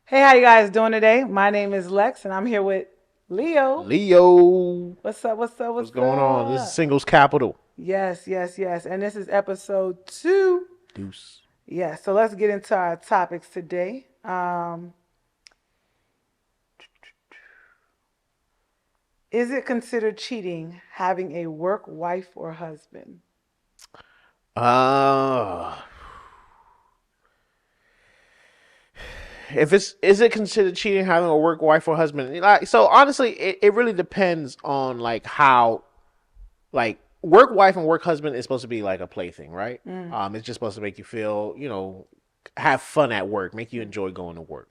Hey, how you guys doing today? My name is Lex, and I'm here with Leo. Leo, What's up? What's up? what's What's going on? This is up? singles capital. Yes, yes, yes. And this is episode 2. Deuce. Yes. So let's get into our topics today. Is it considered cheating having a work wife or husband? Uh, if it's is it considered cheating having a work wife or husband? Like, so honestly, it really depends on like how like work wife and work husband is supposed to be like a plaything, right? Mm, It's just supposed to make you feel, have fun at work, make you enjoy going to work.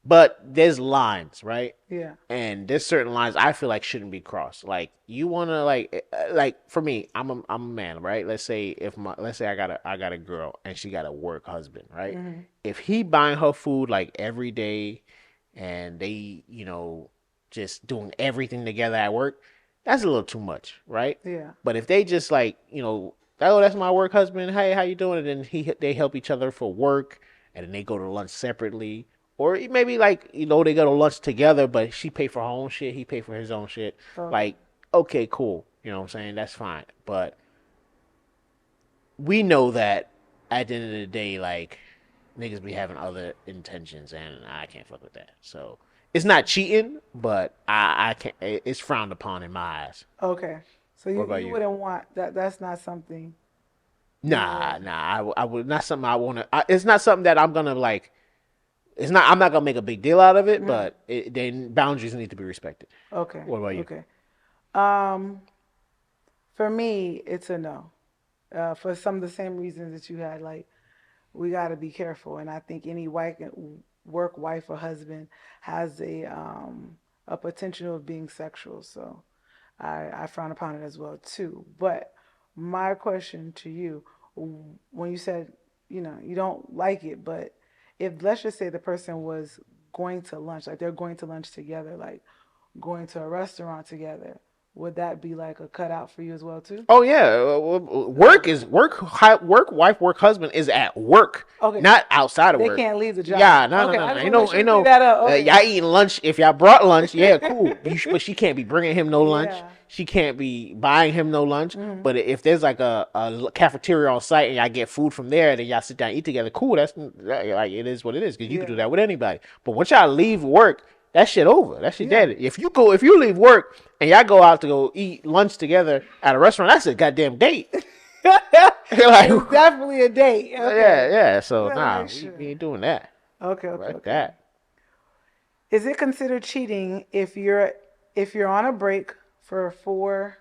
But there's lines, right? yeah. And there's certain lines I feel like shouldn't be crossed. Like you wanna like for me, I'm a man, right? Let's say I got a girl and she got a work husband, right? Hmm. If he buying her food like every day and they, just doing everything together at work, that's a little too much, right? Yeah. But if they just like, oh, that's my work husband. Hey, how you doing? And then they help each other for work, and then they go to lunch separately, or maybe like they go to lunch together, but she pay for her own shit, he pay for his own shit. Okay. Like, okay, cool. You know what I'm saying? That's fine. But we know that at the end of the day, like niggas be having other intentions, and I can't fuck with that. So it's not cheating, but I can't. It's frowned upon in my eyes. Okay. So What you, about you you? wouldn't want that. That's not something you Nah, would. nah. I would not something I want to. It's not something that I'm gonna like. It's not. I'm not gonna make a big deal out of it, Mm, but then boundaries need to be respected. okay. What about you? Okay. Um, For me, it's a no. For some of the same reasons that you had, like we got to be careful, and I think any work wife or husband has a potential of being sexual. So I frown upon it as well too. But my question to you, when you said you don't like it, but if let's just say the person was going to lunch, like they're going to lunch together, like going to a restaurant together, would that be like a cutout for you as well too? Oh yeah, work Okay. is work. Work wife, work husband is at work, Okay. not outside of They work. can't leave the job. Yeah, no, no, Okay, no, I no. just want to make sure Ain't to clear no. that up. Okay. Y'all eating lunch. If y'all brought lunch, yeah, cool. But she can't be bringing him no lunch. Yeah. She can't be buying him no lunch. Hmm. But if there's like a cafeteria on site and y'all get food from there, then y'all sit down and eat together. Cool. Like it is what it is because you can do Yeah. that with anybody. But once y'all leave work, that shit over. That shit Yeah. dead. If you leave work and y'all go out to go eat lunch together at a restaurant, that's a goddamn date. Like, It's definitely a date. yeah, Okay. yeah. So Gotta nah, make we sure. ain't doing that. Okay, okay, Like okay. that. Is it considered cheating if you're on a break for 4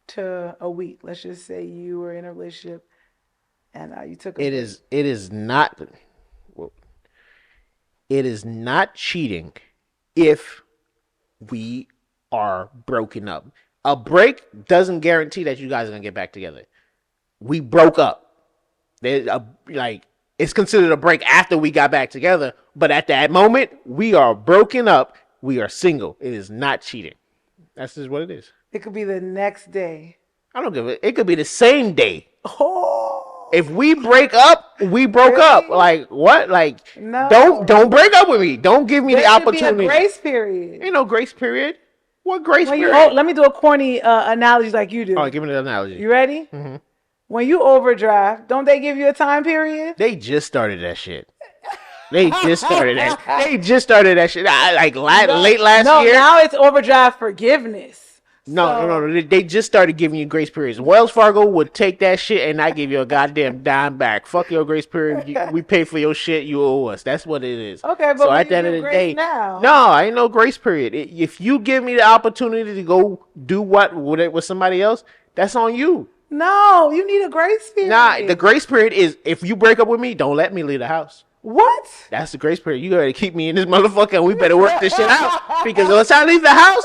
to a week? Let's just say you were in a relationship and you took a It break. is. It is not. Well, it is not cheating if we are broken up. A break doesn't guarantee that you guys are gonna get back together. We broke up. There's a like it's considered a break after we got back together, but at that moment we are broken up. We are single. It is not cheating. That's just what it is. It could be the next day. I don't give it. It could be the same day. If Oh, we break up, we broke up. really? Like what? Like don't No. break up with me. Don't give me the There should be a opportunity. grace period. Ain't no grace period. What grace When you oh, period? let me do a corny analogy like you Oh, do. give me the analogy. You ready? Hmm. When you overdraft, don't they give you a time period? They just started that shit. They just started that. They just started that shit. No, Late last no, year. now it's overdraft forgiveness. No, no, So no. They just started giving you grace periods. Wells Fargo would take that shit and not give you a goddamn dime back. Fuck your grace period. We pay for your shit. You owe us. That's what it is. okay, So but will at you the end of give the grace day, now? no, ain't no grace period. If you give me the opportunity to go do what with somebody else, that's on you. No, you need a grace Nah, the period. grace period is if you break up with me, don't let me leave the house. What? That's the grace period. You gotta keep me in this motherfucker and we better work this shit out. Because once I leave the house,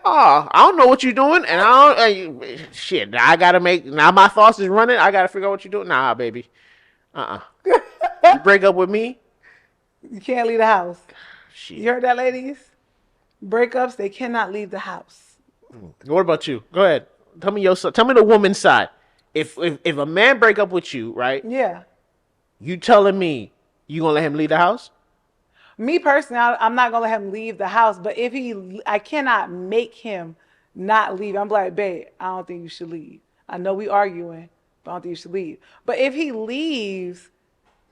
oh, I don't know what you're doing, and shit. Now I gotta make. Now my thoughts is running. I gotta figure out what you're doing. Nah, baby. You break up with me. You can't leave the house. You Shit. heard that, ladies? Breakups, they cannot leave the house. What about you? Go ahead. Tell me your. Tell me the woman's side. If a man break up with you, right? Yeah. You telling me you gonna let him leave the house? Me personally, I'm not gonna let him leave the house. But if I cannot make him not leave. I'm like, babe, I don't think you should leave. I know we arguing, but I don't think you should leave. But if he leaves,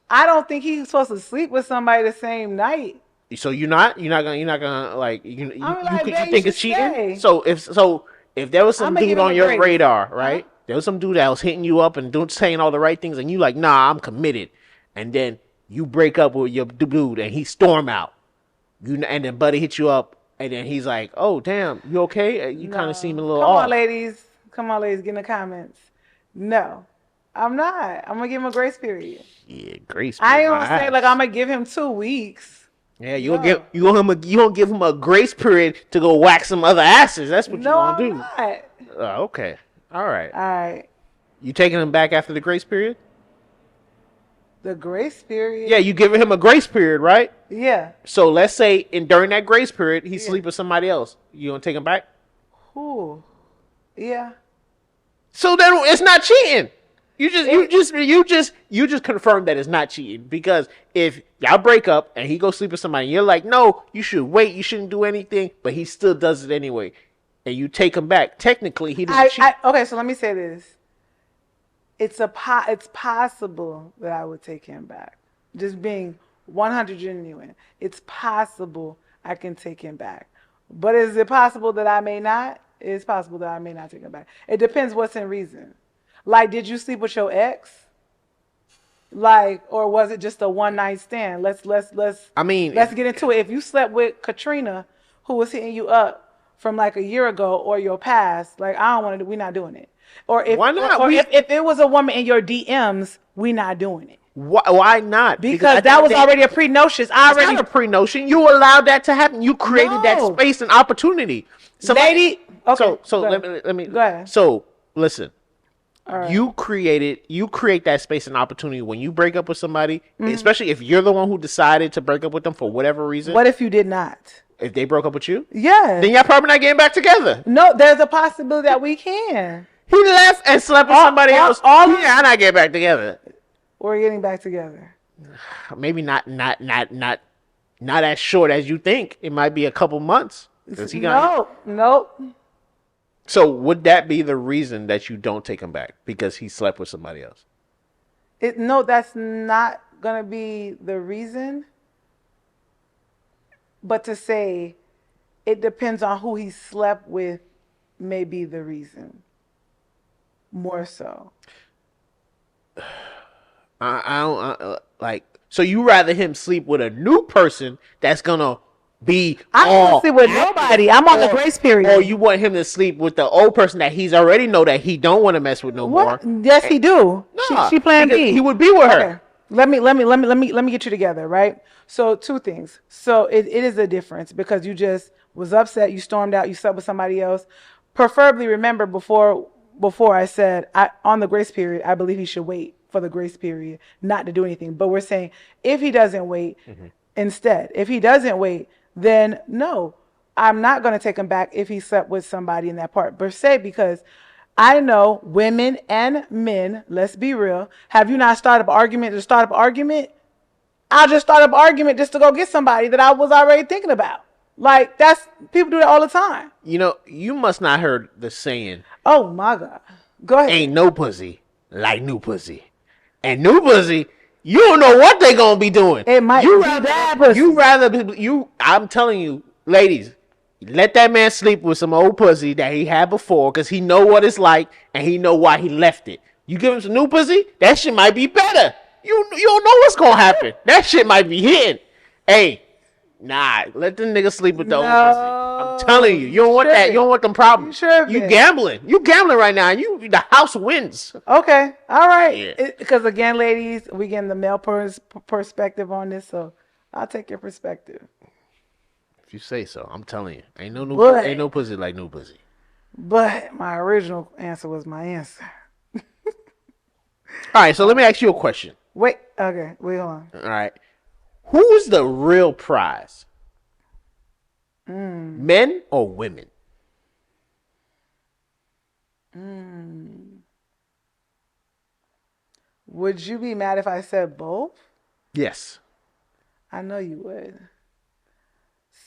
I don't think he's supposed to sleep with somebody the same night. So you're not gonna like I'm like, you babe, you think should it's cheating? stay. If there was I'm some gonna give dude him on a your grace, radar, huh? right? There was some dude that was hitting you up and doing saying all the right things, and you like, nah, I'm committed, and then you break up with your dude and he storm out, and then buddy hits you up, and then he's like, oh damn, you okay? You kind of seem No. a little Come on, off. ladies. Come on, ladies. Get in the comments. No, I'm not. I'm gonna give him a grace period. Yeah, grace I period, ain't my gonna say like I'm ass. gonna give him 2 weeks. Yeah, No. you gonna give him a grace period to go whack some other asses. That's what you No, gonna I'm do. not. Okay, all right. All right. You taking him back after the grace period? The grace Yeah, period. you giving him a grace period, right? Yeah. So let's say during that grace period he Yeah. sleep with somebody else. You gonna take him back? Who? Yeah. So then it's not cheating. It, You just confirmed that it's not cheating because if y'all break up and he goes sleep with somebody, and you're like, no, you should wait, you shouldn't do anything, but he still does it anyway, and you take him back. Technically, he didn't cheat. okay, so let me say this. It's possible that I would take him back. Just being 100 genuine. It's possible I can take him back. But is it possible that I may not? It's possible that I may not take him back. It depends what's in reason. Like, did you sleep with your ex? Like, or was it just a one night stand? I mean, Let's get into it. If you slept with Katrina, who was hitting you up from like a year ago or your past, like I don't want to. We're not doing it. Or if why not? if it was a woman in your DMs, we not doing it Why not? because at the that end of was the day, already a pre-notice. I it's already not a pre-notion. You allowed that to happen. You created that no, space and opportunity. lady. Okay, So go ahead. let me. Go ahead. So listen, All right. you create that space and opportunity when you break up with somebody, especially if you're the one who decided to break up with them for whatever reason. What if you did not? If they broke up with you, Yeah. then y'all probably not getting back together. No, there's a possibility that we can. He left and slept with somebody else. Yeah, I not get back together. We're getting back together. Maybe not as short as you think. It might be a couple months. Nope. So would that be the reason that you don't take him back because he slept with somebody else? No, that's not gonna be the reason. But to say it depends on who he slept with may be the reason. More so. I don't like. So you rather him sleep with a new person that's gonna be I don't sleep with nobody. I'm on the grace period. or you want him to sleep with the old person that he's already know that he don't want to mess with no What? more. Yes, he do. Nah, She plan because B. he would be with her. Okay. Let me get you together, right? So two things. So it is a difference because you just was upset, you stormed out, you slept with somebody else. Preferably remember before I said on the grace period, I believe he should wait for the grace period, not to do anything. But we're saying if he doesn't wait, instead, if he doesn't wait, then no, I'm not going to take him back if he slept with somebody in that part per se because I know women and men, let's be real, have you not started up an argument to start up an argument? I'll just start up an argument just to go get somebody that I was already thinking about. Like that's people do that all the time. You know, you must not heard the saying, Oh my God. Go ahead. "Ain't no pussy like new pussy," and new pussy. You don't know what they gonna be doing. It might you be rather, bad pussy. You rather you. I'm telling you, ladies, let that man sleep with some old pussy that he had before, cause he know what it's like and he know why he left it. You give him some new pussy, that shit might be better. You don't know what's gonna happen. That shit might be hitting. Hey, nah, let the nigga sleep with the old pussy. I'm telling you, you don't want that. You don't want them problems. You gambling. You gambling right now. The house wins. Okay. All right. Yeah. Because again, ladies, we getting the male perspective on this, so I'll take your perspective. If you say so, I'm telling you, ain't no pussy like new pussy. But my original answer was my answer. All right, so let me ask you a question. Wait. Okay. Wait. Hold on. All right, who's the real prize? Men or women? Would you be mad if I said both? Yes. I know you would.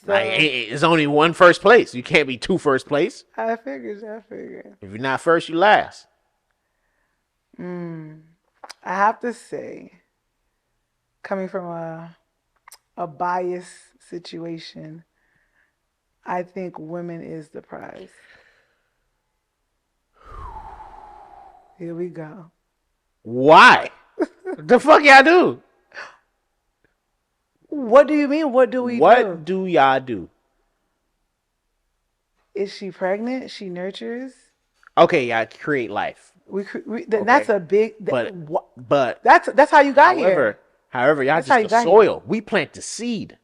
Like So it's only one first place. You can't be two first place. I figured. I figured. If you're not first, you last. Mm, I have to say, coming from a biased situation, I think women is the prize. Here we go. Why? The fuck y'all do? What do you mean? What do we do? What do y'all do? Is she pregnant? She nurtures. Okay, y'all create life. That's Okay, a big. but That's how you got however, here. y'all That's how just you the got here. soil. We plant the seed.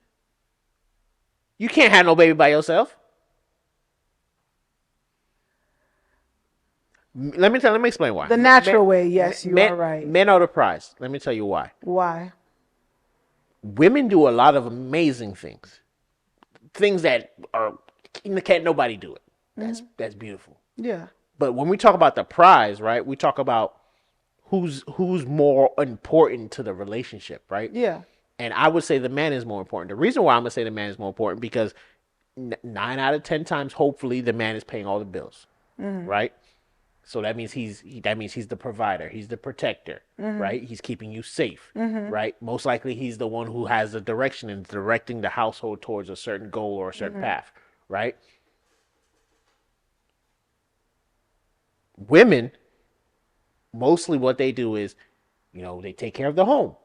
You can't have no baby by yourself. Let me explain why. The natural way. Yes, you are right. Men are the prize. Let me tell you why. Why? Women do a lot of amazing things. Things that are can't nobody do it. That's beautiful. Yeah. But when we talk about the prize, right? We talk about who's more important to the relationship, right? Yeah. And I would say the man is more important. The reason why I'm gonna say the man is more important because 9 out of 10 times, hopefully, the man is paying all the bills, right? So that means he's the provider, he's the protector, right? He's keeping you safe, right? Most likely, he's the one who has the direction and directing the household towards a certain goal or a certain path, right? Women, mostly what they do is, they take care of the home.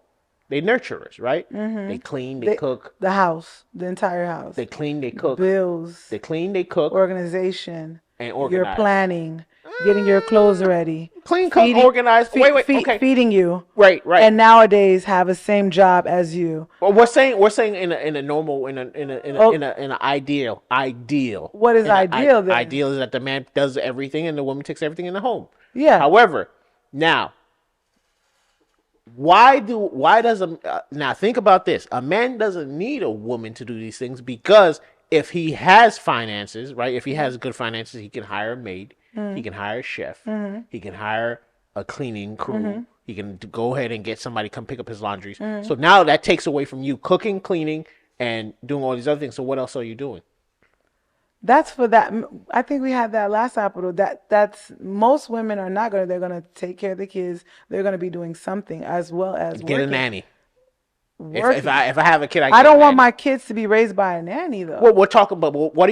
They nurture us, right? They clean, they cook. The house, the entire house. They clean, they cook. Bills, They clean, they cook, organization, and your organize. planning, getting your clothes ready, Clean, cook, organize. Wait, okay. feeding you, Right. and nowadays have the same job as you. Well, we're saying in a normal in an ideal. What is ideal then? Ideal is that the man does everything and the woman takes everything in the home. Yeah. However, now now think about this. A man doesn't need a woman to do these things because if he has finances, right? If he has good finances, he can hire a maid, he can hire a chef, he can hire a cleaning crew. He can go ahead and get somebody to come pick up his laundries. So now that takes away from you cooking, cleaning, and doing all these other things. So what else are you doing? That's for that. I think we had that last episode. That's most women are not gonna. They're gonna take care of the kids. They're gonna be doing something as well as Get a working. nanny. Working. If I have a kid, I don't want my kids to be raised by a nanny though. Well, we're talking about what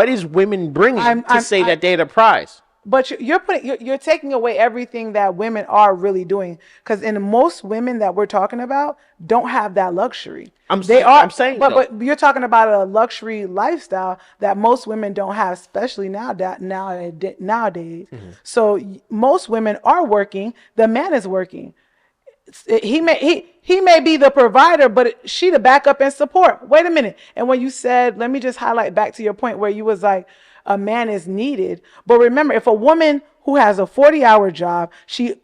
is women bringing to say that they're the prize? But you're taking away everything that women are really doing because in most women that we're talking about don't have that luxury. I'm saying, but you're talking about a luxury lifestyle that most women don't have, especially nowadays. So most women are working. The man is working. He may be the provider, but she the backup and support. Wait a minute. And when you said, let me just highlight back to your point where you was like, a man is needed. But remember, if a woman who has a 40-hour job, she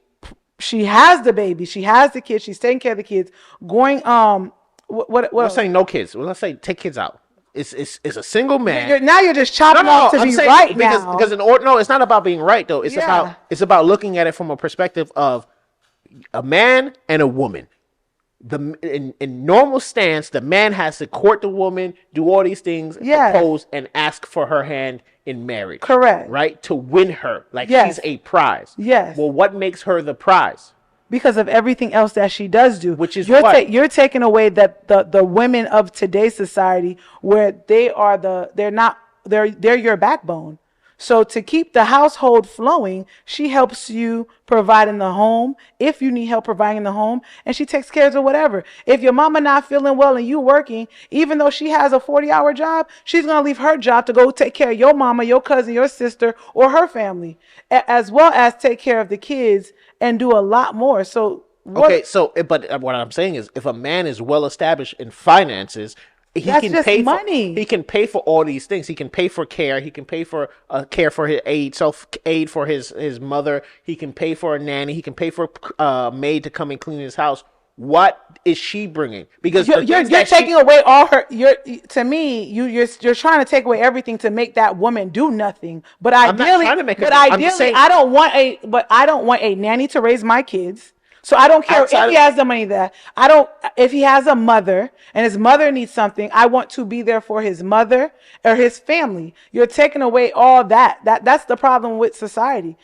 has the baby, she has the kids, she's taking care of the kids, going what I'm saying no kids. Well, let's say take kids out. It's a single man. Now you're just chopping off to I'm be saying, right because no, it's not about being right though. It's about looking at it from a perspective of a man and a woman. In normal stance, the man has to court the woman, do all these things, propose, and ask for her hand in marriage. Correct. Right? To win her. Like she's a prize. Yes. Well, what makes her the prize? Because of everything else that she does do. Which is you're taking away that the women of today's society where they're your backbone. So to keep the household flowing, she helps you provide in the home. If you need help providing in the home, and she takes care of whatever. If your mama not feeling well and you working, even though she has a 40-hour job, she's going to leave her job to go take care of your mama, your cousin, your sister, or her family, as well as take care of the kids and do a lot more. So but what I'm saying is if a man is well established in finances, he can pay money. He can pay for all these things. He can pay for care. He can pay for care for his self aid for his mother. He can pay for a nanny. He can pay for a maid to come and clean his house. What is she bringing? Because you're taking away all her. To me, you're trying to take away everything to make that woman do nothing. I don't want a nanny to raise my kids. So I don't care if outside he of, has the money there. I don't, if he has a mother and his mother needs something, I want to be there for his mother or his family. You're taking away all that. That's the problem with society.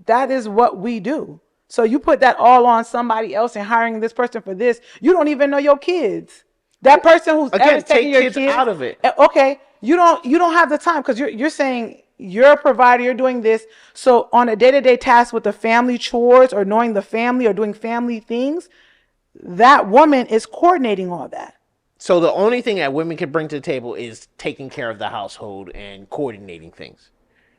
That is what we do. So you put that all on somebody else and hiring this person for this. You don't even know your kids. That person who's ever again, taking take your kids kids, out of it. okay, you don't have the time because you're saying you're a provider, you're doing this. So on a day-to-day task with the family chores or knowing the family or doing family things, that woman is coordinating all that So the only thing that women can bring to the table is taking care of the household and coordinating things.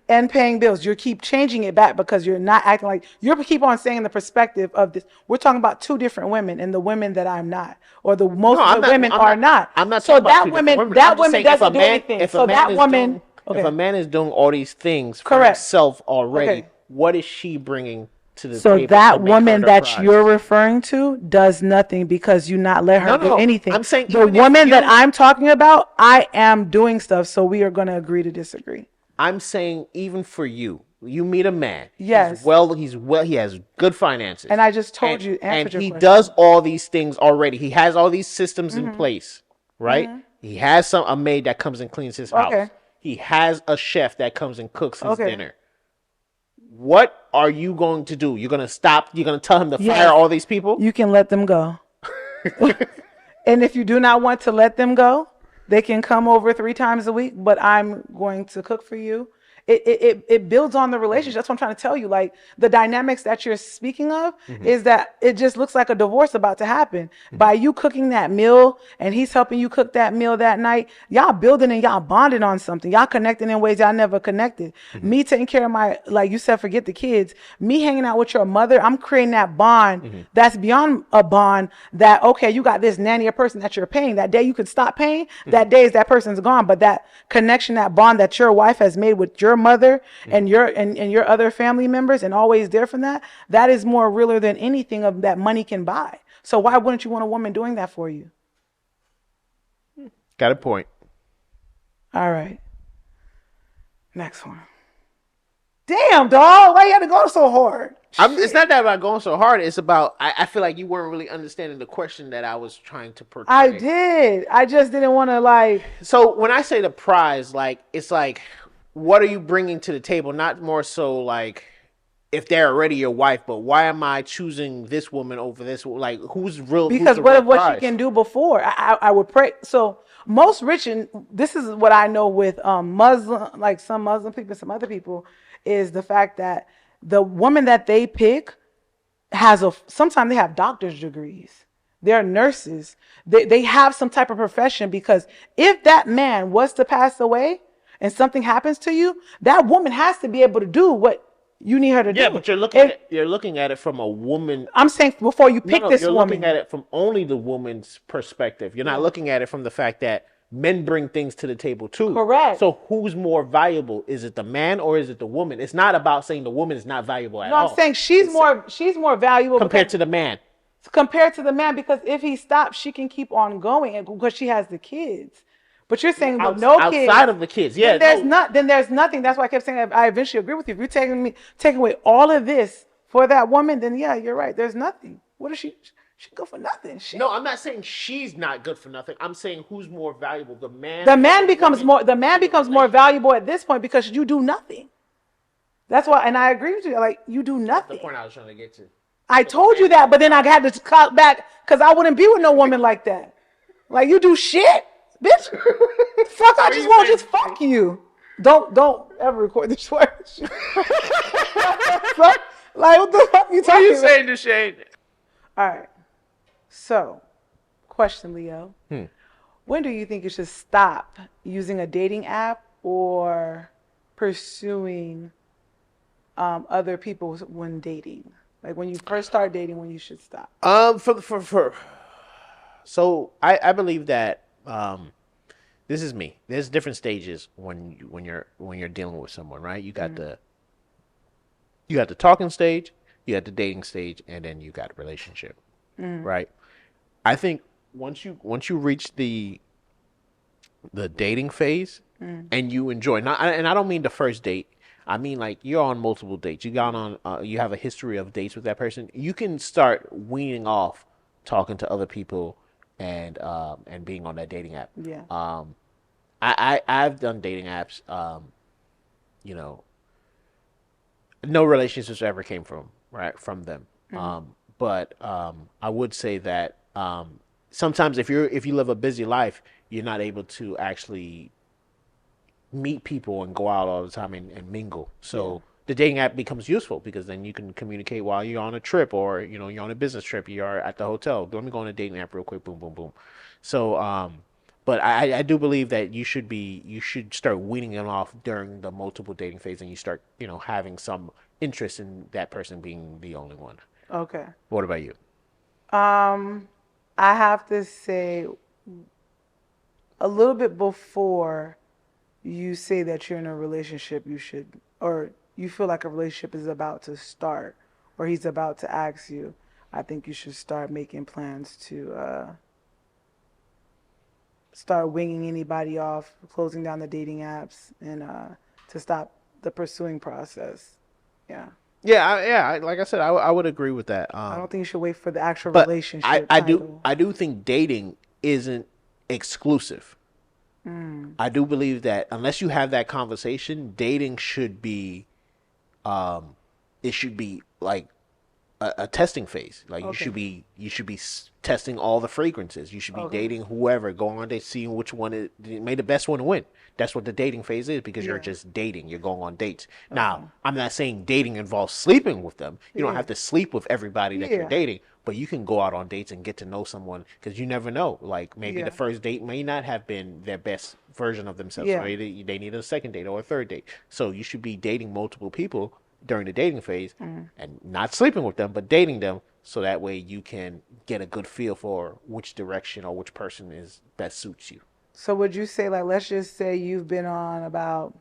and paying bills. You keep changing it back because you're not acting like you keep on saying the perspective of this. We're talking about two different women and the women that I'm not, or the No, most of I'm the not. women are not. I'm not So talking about that two different woman, women. I'm that just woman saying if a doesn't do man, anything. if a So man that is woman, doing, if a okay, man is doing all these things for correct, himself already, okay. what is she bringing to the So table to that make her woman the that you're prize? referring to does nothing because you not let her No, do no. anything. I'm saying The even if woman that you, I'm talking about, I am doing stuff. So we are going to agree to disagree. I'm saying even for you, you meet a man. Yes. He's well. He has good finances, And I just and told you, and answered your he does question. all these things already. He has all these systems in Hmm. place, right? He has a maid that comes and cleans his Okay. house. He has a chef that comes and cooks his Okay. dinner. What are you going to do? You're going to stop? You're going to tell him to fire Yes. all these people? You can let them go. And if you do not want to let them go, they can come over 3 times a week, but I'm going to cook for you. It builds on the relationship. That's what I'm trying to tell you. Like the dynamics that you're speaking of Mm-hmm. is that it just looks like a divorce about to happen. Mm-hmm. By you cooking that meal and he's helping you cook that meal that night, y'all building and y'all bonding on something. Y'all connecting in ways y'all never connected. Mm-hmm. Me taking care of my, like you said, forget the kids. Me hanging out with your mother, I'm creating that bond Mm-hmm. that's beyond a bond that, okay, you got this nanny or person that you're paying. That day you could stop paying. Mm-hmm. That day is that person's gone. But that connection, that bond that your wife has made with your mother Mm-hmm. and your other family members and always there from that, that is more realer than anything of that money can buy. So why wouldn't you want a woman doing that for you? Got a point. All right. Next one. Damn, dog. Why you had to go so hard? It's not that about going so hard. It's about I feel like you weren't really understanding the question that I was trying to I portray. did. I just didn't want to like. So when I say the prize, like it's like, what are you bringing to the table? Not more so like if they're already your wife, but why am I choosing this woman over this? Like who's Because the what real of what she prize? can do before? I would pray. So most rich, and this is what I know with Muslim, like some Muslim people, some other people, is the fact that the woman that they pick has sometimes they have doctor's degrees. They're nurses. They have some type of profession because if that man was to pass away and something happens to you, that woman has to be able to do what you need her to Yeah, do. but If you're looking at it from a woman. I'm saying before you No, pick no, this you're looking woman, at it from only the woman's perspective. You're not yeah, looking at it from the fact that men bring things to the table too. correct. So who's more valuable? Is it the man or is it the woman? It's not about saying the woman is not valuable at No, I'm all. saying she's It's more valuable because compared to the man. compared to the man because if he stops, she can keep on going and because she has the kids. But you're saying with no Outside kids, of the kids, yeah, then there's no, not then there's nothing. That's why I kept saying I eventually agree with you. If you're taking away all of this for that woman, then yeah, you're right. There's nothing. What is she good for nothing. Shit. no. I'm not saying she's not good for nothing. I'm saying who's more valuable, the man The or man the becomes woman more the man to the becomes more relationship. valuable at this point because you do nothing. That's why and I agree with you. Like you do That's the nothing. point I was trying to get to. I So the told you man that, but becomes then I valuable. had to clock back because I wouldn't be with no woman like that. Like you do shit, bitch. Fuck, I What are just you want to saying? just fuck you. Don't ever record this word. So, like what the fuck you What are talking you about? saying, Deshane? All right. So, question, Leo. Hmm. When do you think you should stop using a dating app or pursuing other people when dating? Like when you first start dating, when you should stop. For so I believe that this is me. There's different stages when you're dealing with someone, right? You got the talking stage, you got the dating stage, and then you got relationship, right? I think once you reach the dating phase and you enjoy not and I don't mean the first date. I mean, like you're on multiple dates. You got on, you have a history of dates with that person. You can start weaning off talking to other people and being on that dating app. Yeah. Um, I've done dating apps. You know, no relationships ever came from them. Mm. But I would say that sometimes if you live a busy life, you're not able to actually meet people and go out all the time and mingle. Yeah. So the dating app becomes useful because then you can communicate while you're on a trip or you're on a business trip. You're at the hotel. Let me go on a dating app real quick. Boom, boom, boom. So but I do believe that you should start weaning them off during the multiple dating phase and you start having some interest in that person being the only one. Okay. What about you? Um, I have to say a little bit before you say that you're in a relationship, you should, or you feel like a relationship is about to start, or he's about to ask you, I think you should start making plans to start winging anybody off, closing down the dating apps, and to stop the pursuing process. Yeah. Like I said, I would agree with that. I don't think you should wait for the actual But relationship title. I do think dating isn't exclusive. Mm. I do believe that unless you have that conversation, dating it should be like a testing phase. Like Okay. you should be testing all the fragrances. You should be Okay. dating whoever, going on dates, seeing which one may the best one win. That's what the dating phase is because you're Yeah. just dating. You're going on dates. Now, Okay. I'm not saying dating involves sleeping with them. You don't Yeah. have to sleep with everybody that you're Yeah. dating, but you can go out on dates and get to know someone because you never know. Like maybe the Yeah. first date may not have been their best version of themselves. So Yeah. maybe they need a second date or a third date. So you should be dating multiple people during the dating phase Mm. and not sleeping with them, but dating them so that way you can get a good feel for which direction or which person is best suits you. So would you say, like, let's just say you've been on about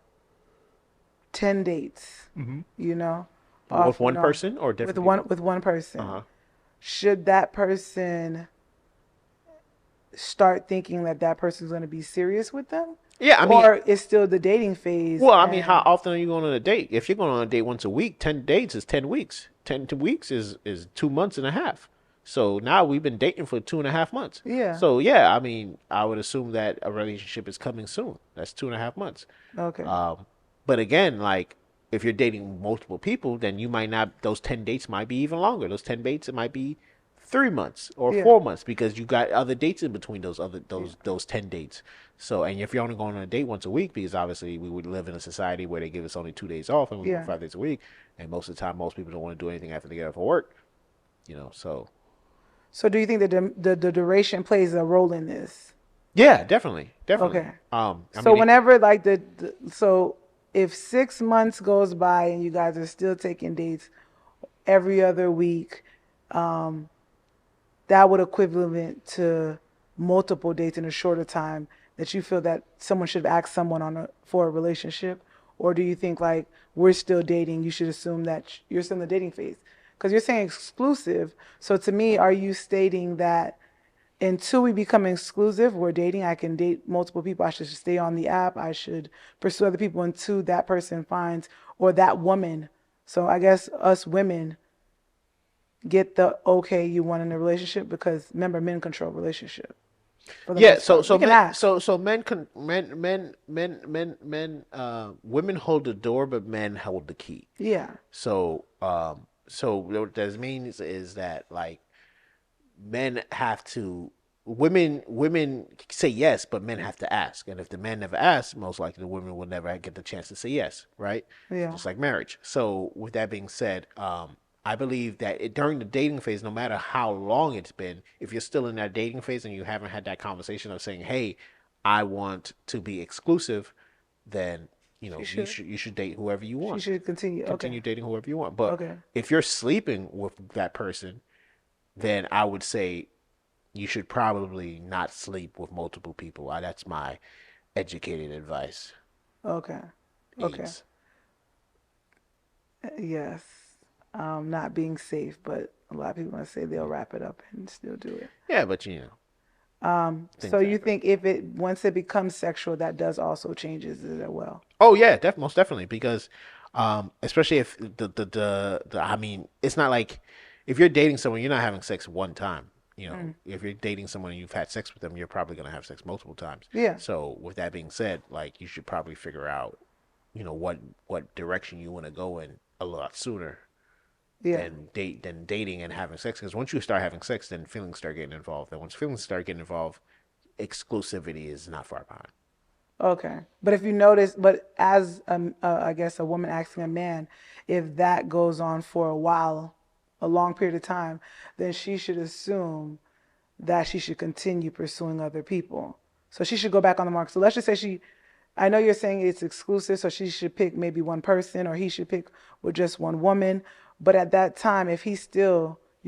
10 dates, Mm-hmm. you know, With off and one on person or with different one people? with one Uh person. huh. Should that person start thinking that that person's going to be serious with them? Yeah, I mean, Or is still the dating phase well, I mean, how and often are you going on a date? If you're going on a date once a week, 10 dates is 10 weeks. 10 weeks is 2 months and a half. So now we've been dating for 2.5 months. yeah, So yeah, I mean, I would assume that a relationship is coming soon. That's 2.5 months. okay. Um, but again, like if you're dating multiple people, then you might not. Those 10 dates might be even longer. Those 10 dates it might be 3 months or Yeah. 4 months because you got other dates in between those other Yeah. those 10 dates. So and if you're only going on a date once a week, because obviously we would live in a society where they give us only 2 days off and we work Yeah. 5 days a week, and most of the time most people don't want to do anything after they get off of work. So So do you think that the duration plays a role in this? yeah, definitely, definitely. Okay. I So mean, whenever like so if 6 months goes by and you guys are still taking dates every other week, um, that would equivalent to multiple dates in a shorter time that you feel that someone should ask someone for a relationship, or do you think like we're still dating, you should assume that you're still in the dating phase? Because you're saying exclusive. So to me, are you stating that until we become exclusive, we're dating, I can date multiple people, I should stay on the app, I should pursue other people until that person finds, or that woman. So I guess us women get the okay you want in a relationship because remember men control relationship for the yeah, most so part. We can ask. men can men women hold the door, but men hold the key. Yeah. So what that means is that like men have to women say yes, but men have to ask, and if the man never asks, most likely the women will never get the chance to say yes, right? Yeah. Just like marriage. So with that being said, I believe that during the dating phase, no matter how long it's been, if you're still in that dating phase and you haven't had that conversation of saying, "Hey, I want to be exclusive," then She should. you should date whoever you She want. should continue. Okay. Continue dating whoever you want. But Okay. if you're sleeping with that person, then I would say you should probably not sleep with multiple people. That's my educated advice. Okay. Okay. AIDS. Yes. Not being safe, but a lot of people want to say they'll wrap it up and still do it. Yeah, but So things you happen. think if it once it becomes sexual, that does also changes it as well. Oh yeah, most definitely because Especially if I mean, it's not like if you're dating someone, you're not having sex one time. You know, Mm. if you're dating someone and you've had sex with them, you're probably gonna have sex multiple times. Yeah. So with that being said, like you should probably figure out, what direction you want to go in a lot sooner Yeah. than dating and having sex. Because once you start having sex, then feelings start getting involved. And once feelings start getting involved, exclusivity is not far behind. Okay. But if you notice, but as I guess a woman asking a man, if that goes on for a while, a long period of time, then she should assume that she should continue pursuing other people. So she should go back on the market. So let's just say I know you're saying it's exclusive, so she should pick maybe one person or he should pick with just one woman. But at that time, if you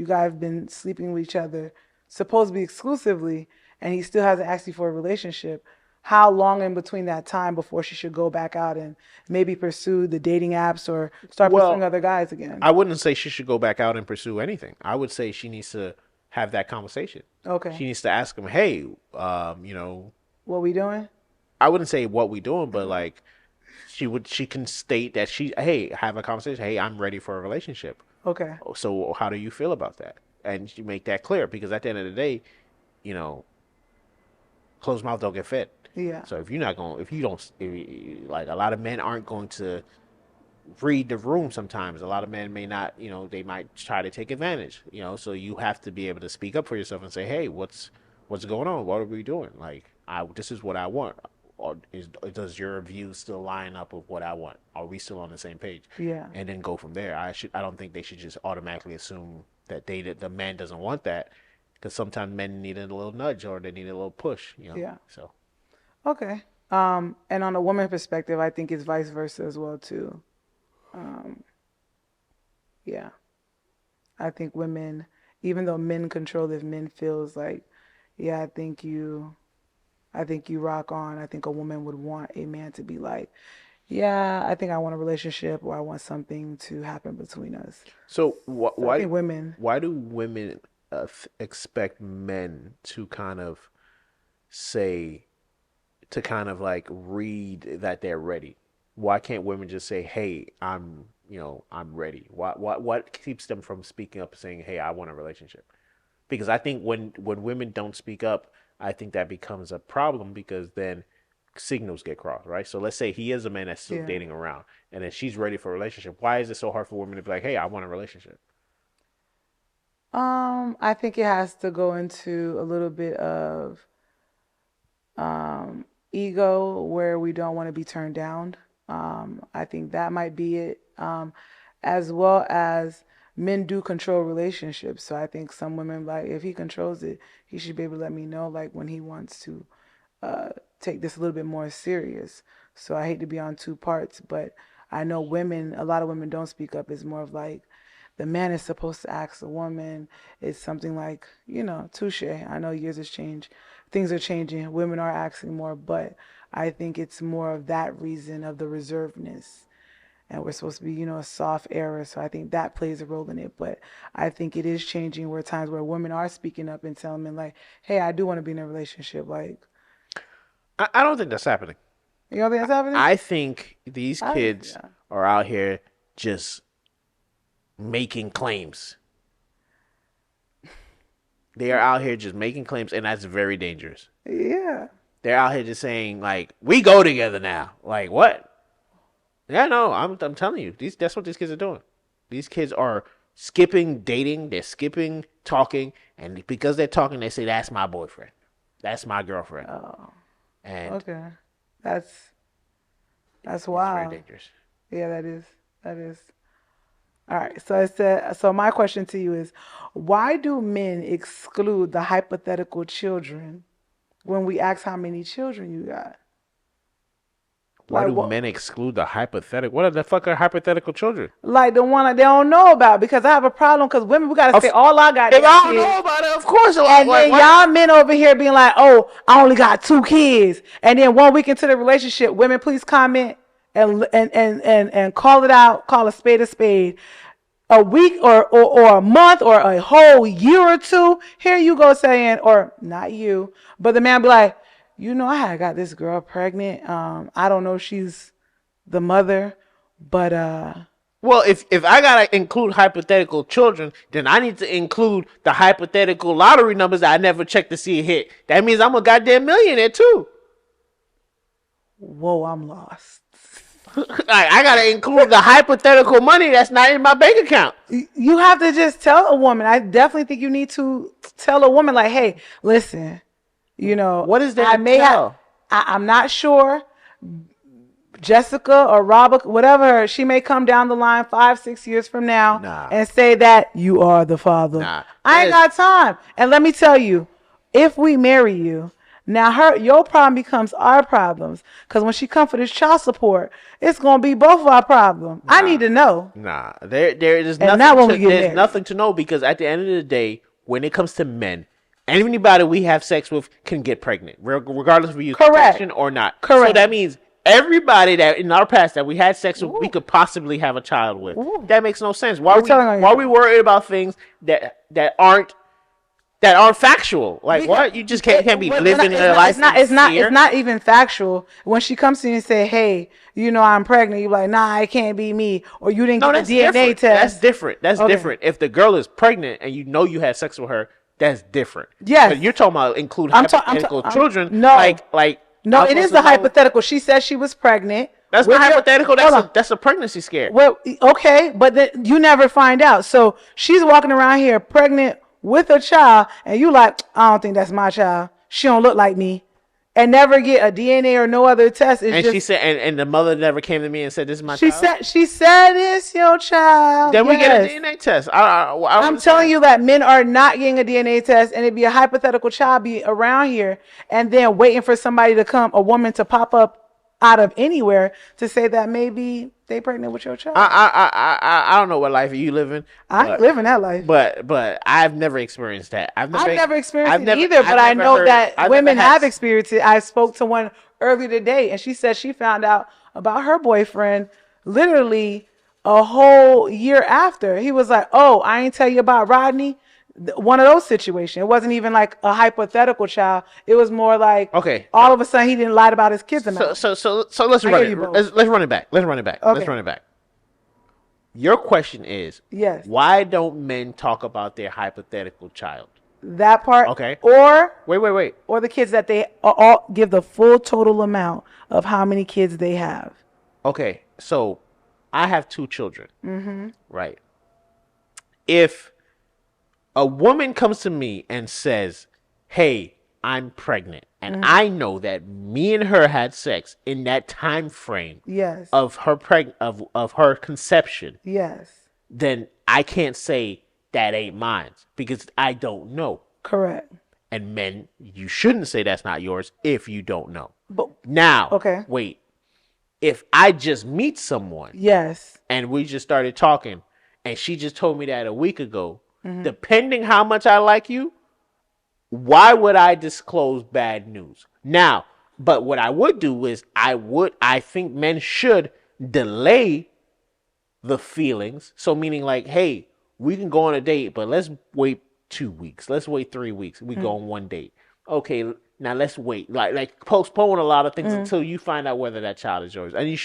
guys have been sleeping with each other, supposed to be exclusively, and he still hasn't asked you for a relationship, how long in between that time before she should go back out and maybe pursue the dating apps or start pursuing Well, other guys again? I wouldn't say she should go back out and pursue anything. I would say she needs to have that conversation. Okay. She needs to ask him, hey, What we doing? I wouldn't say what we doing, but like she can state that hey, have a conversation. Hey, I'm ready for a relationship. Okay. So how do you feel about that? And you make that clear because at the end of the day, you know, closed mouth don't get fed. Yeah. So if you're not going, if you don't, like a lot of men aren't going to read the room sometimes. A lot of men may not, they might try to take advantage, so you have to be able to speak up for yourself and say, hey, what's going on? What are we doing? Like, this is what I want. Or does your view still line up with what I want? Are we still on the same page? Yeah. And then go from there. I don't think they should just automatically assume that the man doesn't want that, because sometimes men need a little nudge or they need a little push. Yeah. So Okay. And on a woman perspective, I think it's vice versa as well too. Um, yeah. I think women, even though men control this, men feels like, yeah, I think you rock on. I think a woman would want a man to be like, yeah, I think I want a relationship or I want something to happen between us. so So I think women, why do women expect men to kind of say to kind of like read that they're ready? Why can't women just say, "Hey, I'm ready"? What keeps them from speaking up and saying, "Hey, I want a relationship"? Because I think when women don't speak up, I think that becomes a problem because then signals get crossed, right? So let's say he is a man that's still yeah. dating around, and then she's ready for a relationship. Why is it so hard for women to be like, "Hey, I want a relationship"? I think it has to go into a little bit of ego where we don't want to be turned down. I think that might be it. As well as men do control relationships. So I think some women like if he controls it, he should be able to let me know like when he wants to uh, take this a little bit more serious. So I hate to be on two parts, but I know a lot of women don't speak up. It's more of like the man is supposed to ask the woman. It's something like, touche. I know years has changed. Things are changing. Women are asking more, but I think it's more of that reason of the reservedness. And we're supposed to be, a soft era. So I think that plays a role in it. But I think it is changing where times where women are speaking up and telling men like, hey, I do want to be in a relationship. Like, I don't think that's happening. you don't think that's happening? I think these kids Yeah. are out here just making claims. They are out here just making claims, and that's very dangerous. Yeah. They're out here just saying like, "We go together now." Like what? Yeah, no, I'm telling you, that's what these kids are doing. These kids are skipping dating. They're skipping talking, and because they're talking, they say that's my boyfriend, that's my girlfriend, Oh, and okay. That's that's it's very wild. dangerous. Yeah, that is. That is. All right. So my question to you is, why do men exclude the hypothetical children when we ask how many children you got? Why Like do what? men exclude the hypothetical? What are the fuck are hypothetical children? Like the one that they don't know about because I have a problem because women we gotta say Of, all our if goddamn I don't know kids. about it, of course. And Like then what? y'all men over here being like, oh, I only got two kids. And then 1 week into the relationship, women please comment and call it out, call a spade a spade. A week or a month or a whole year or two, here you go saying, or not you, but the man be like, I had got this girl pregnant. I don't know if she's the mother, But Well, if I gotta include hypothetical children, then I need to include the hypothetical lottery numbers that I never checked to see a hit. That means I'm a goddamn millionaire too. whoa, I'm lost. I gotta include the hypothetical money that's not in my bank account. You have to just tell a woman. I definitely think you need to tell a woman like, hey, listen, What is there I to may have, tell? I'm not sure. Jessica or Robert, whatever, she may come down the line 5, 6 years from now Nah, and say that you are the father. nah. I ain't got time. And let me tell you, if we marry you, now your problem becomes our problems. Because when she come for this child support, it's gonna be both of our problems. I need to know. Nah, there is And not nothing when we get there's married. nothing to know because at the end of the day, when it comes to men, anybody we have sex with can get pregnant, regardless if we use Correct. protection or not. So Correct. that means everybody that in our past that we had sex with, we Ooh. could possibly have a child with. Ooh. That makes no sense. Why You're telling on why are we yourself. worried about things that aren't factual? Like what? You just can't be living their life. It's not even factual. When she comes to you and say, hey, I'm pregnant, you're like, nah, it can't be me. Or you didn't No, get that's the DNA different. test. That's different. That's Okay. different. If the girl is pregnant and you know you had sex with her, that's different. Yes. But you're talking about include I'm hypothetical children. no. Like No, I'm it is supposed the to know- hypothetical. She said she was pregnant. That's with not your- hypothetical. Hold on. That's a pregnancy scare. Well, okay, but then you never find out. So she's walking around here pregnant with a child, and you like, I don't think that's my child. She don't look like me, and never get a DNA or no other test. It's And just, she said, and the mother never came to me and said, "This is my she child." said it's your child. Then we get a Yes. DNA test. I'm telling you that men are not getting a DNA test, and it'd be a hypothetical child be around here, and then waiting for somebody to come, a woman to pop up out of anywhere to say that maybe they pregnant with your child. I don't know what life you living. I ain't living that life. But I've never experienced that. I've never experienced it either, I've but I never know heard- that I've women never had- have experienced it. I spoke to one earlier today, and she said she found out about her boyfriend literally a whole year after. He was like, "Oh, I ain't tell you about Rodney." One of those situations. It wasn't even like a hypothetical child. It was more like, Okay. all of a sudden he didn't lie about his kids amount. So let's I run hear it. you both. Let's run it back. Let's run it back. Let's Okay. run it back. Your question is, Yes. why don't men talk about their hypothetical child? That part. Okay. Or Wait. or the kids that they all give the full total amount of how many kids they have. Okay, so I have 2 children. Mm-hmm. Right. If a woman comes to me and says, "Hey, I'm pregnant," and I know that me and her had sex in that time frame Yes. of her of her conception, Yes. then I can't say that ain't mine because I don't know. Correct. And men, you shouldn't say that's not yours if you don't know. But Now, Okay. wait. If I just meet someone yes. and we just started talking and she just told me that a week ago, Mm-hmm. depending how much I like you, why would I disclose bad news? Now, but what I would do is I think men should delay the feelings. So meaning like, hey, we can go on a date, but let's wait 2 weeks. Let's wait 3 weeks. We go on one date. Okay, now let's wait. Like postpone a lot of things until you find out whether that child is yours. And you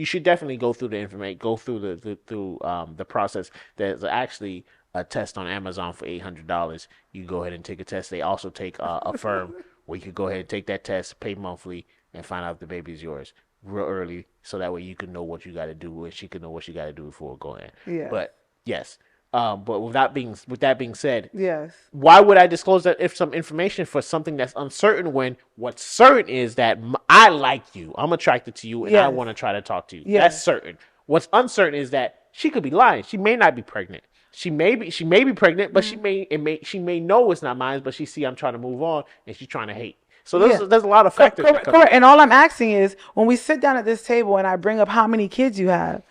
should definitely go through the information, go through the process. There's actually a test on Amazon for $800. You go ahead and take a test. They also take a firm where you could go ahead and take that test, pay monthly, and find out if the baby's yours real early, so that way you can know what you got to do, and she can know what she got to do before going. Yeah. But yes. But with that being said, Yes. why would I disclose that if some information for something that's uncertain when what's certain is that I like you, I'm attracted to you, and I Yes. want to try to talk to you. Yes. That's certain. What's uncertain is that she could be lying. She may not be pregnant. She may be pregnant, but she may know it's not mine, but she see I'm trying to move on and she's trying to hate. So there's a lot of factors. that come- Correct. And all I'm asking is, when we sit down at this table and I bring up how many kids you have,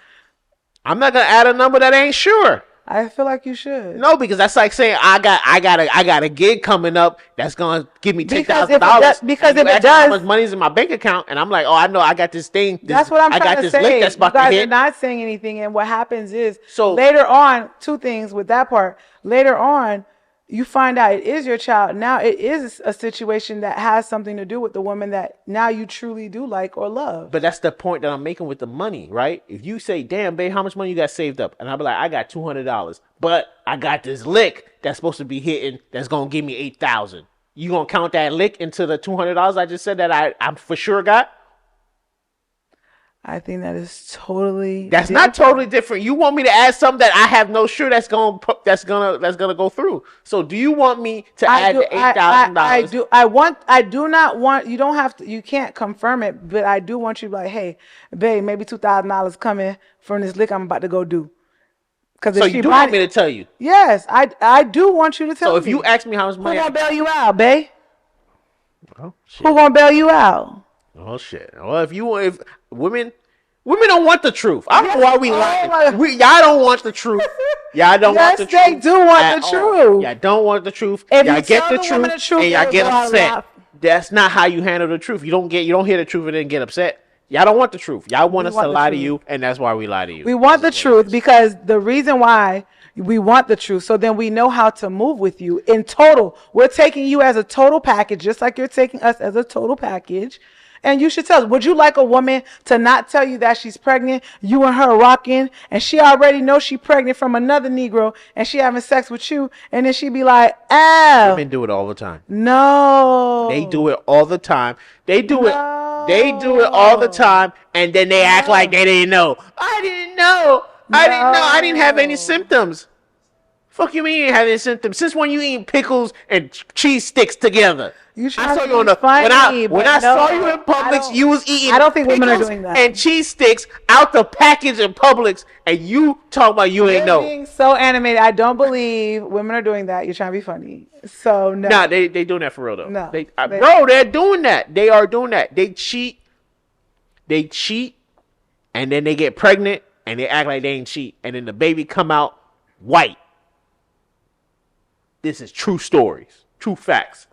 I'm not gonna add a number that ain't sure. I feel like you should. No, because that's like saying I got a gig coming up that's gonna give me Because $10,000. because if it how does, much money's in my bank account, and I'm like, oh, I know I got this thing. that's what I'm I trying got to this say. lick that's You about to guys are hit. not saying anything, and what happens is, So- later on, 2 things with that part. Later on, you find out it is your child. Now it is a situation that has something to do with the woman that now you truly do like or love. But that's the point that I'm making with the money, right? If you say, "Damn, babe, how much money you got saved up?" and I'll be like, "I got $200, but I got this lick that's supposed to be hitting that's gonna give me 8,000." You gonna count that lick into the $200 I just said that I'm for sure got? I think that is totally That's not different. totally different. You want me to add something that I have no sure that's gonna go through. So do you want me to I add do. the $8,000? I do not want. You don't have to. You can't confirm it, but I do want you to be like, hey, babe, maybe $2,000 coming from this lick I'm about to go do. Because So if you she do bought want me to tell you? yes, I do want you to So tell if me. you ask me how much Who money, gonna bail you out, babe? oh Who shit, gonna bail you out? oh shit. Well, if women don't want the truth. I don't know why we Oh lying. my. Y'all don't want the truth. Y'all don't want Yes, the they truth do want at the all. truth. Y'all don't want the truth. If Y'all you get tell the the woman truth the truth, and y'all they'll get go out and upset. laugh. That's not how you handle the truth. You don't hear the truth and then get upset. Y'all don't want the truth. Y'all want We us to want the lie to truth. you, and that's why we lie to you. We This want the is what it truth is. because the reason why we want the truth, so then we know how to move with you in total. We're taking you as a total package, just like you're taking us as a total package. And you should tell us, would you like a woman to not tell you that she's pregnant, you and her rocking, and she already knows she's pregnant from another Negro, and she having sex with you, and then she be like, oh, Women do it all the time. They do no, it all the time. They do it. They do it all the no, time, and then they act like no, they didn't know. I didn't know. I didn't know. I didn't have any no. symptoms. Fuck you mean you ain't have any symptoms? Since when you eating pickles and cheese sticks together? You I trying saw to you on be the funny, when but I saw you no, in Publix, you was I eating don't think women are pickles doing that. and cheese sticks out the package in Publix, and you talk about you ain't You're know. being so animated. I don't believe women are doing that. You're trying to be funny. So Nah, no, they doing that for real though. no, they Bro, they're doing that. They are doing that. They cheat. They cheat, and then they get pregnant, and they act like they ain't cheat, and then the baby come out white. This is true stories, true facts,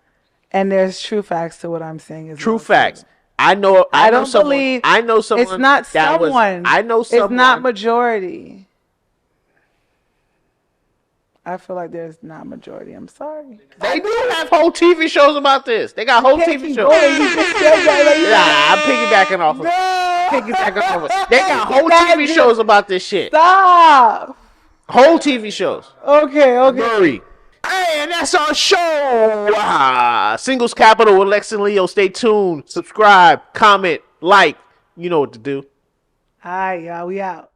and there's true facts to what I'm saying as true well too. facts. I know. I don't believe I know it's someone not that was. someone. I know It's not someone. majority. I feel like there's not majority. I'm sorry. They do have whole TV shows about this. They got whole Can't TV keep shows. going. You just said that. Like, Yeah, I'm piggybacking off of it. Piggybacking off of it. They got whole TV shows about this shit. Stop. Whole TV shows. Okay, okay. Murray. Hey, and that's our show. Singles Capital with Lex and Leo. Stay tuned. Subscribe, comment, like. You know what to do. All right, y'all. We out.